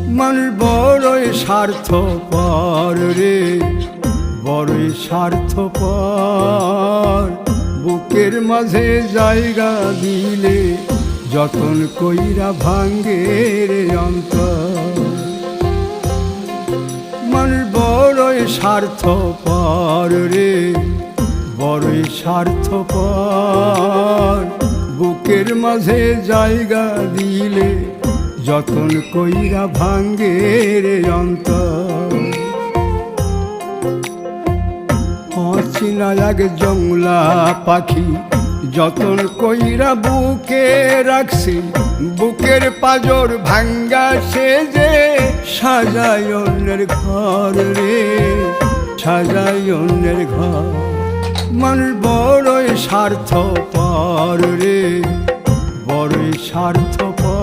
মানুষ বড়ই স্বার্থপর রে, বড়ই স্বার্থপর। বুকের মাঝে জায়গা দিলে যতন কইরা ভাঙ্গে রে অন্তর। মানুষ বড়ই স্বার্থপর রে, বড়ই স্বার্থপর। বুকের মাঝে জায়গা দিলে যতন কইরা ভাঙ্গে রে অন্তর। অচিনা এক জংলা পাখি যতন কইরা বুকে রাখছি, বুকের পাজর ভাঙ্গা সে যে সাজায় অন্যের ঘর রে, সাজায় অন্যের ঘর। মানুষ বড়ই স্বার্থপর রে, বড়ই স্বার্থপর।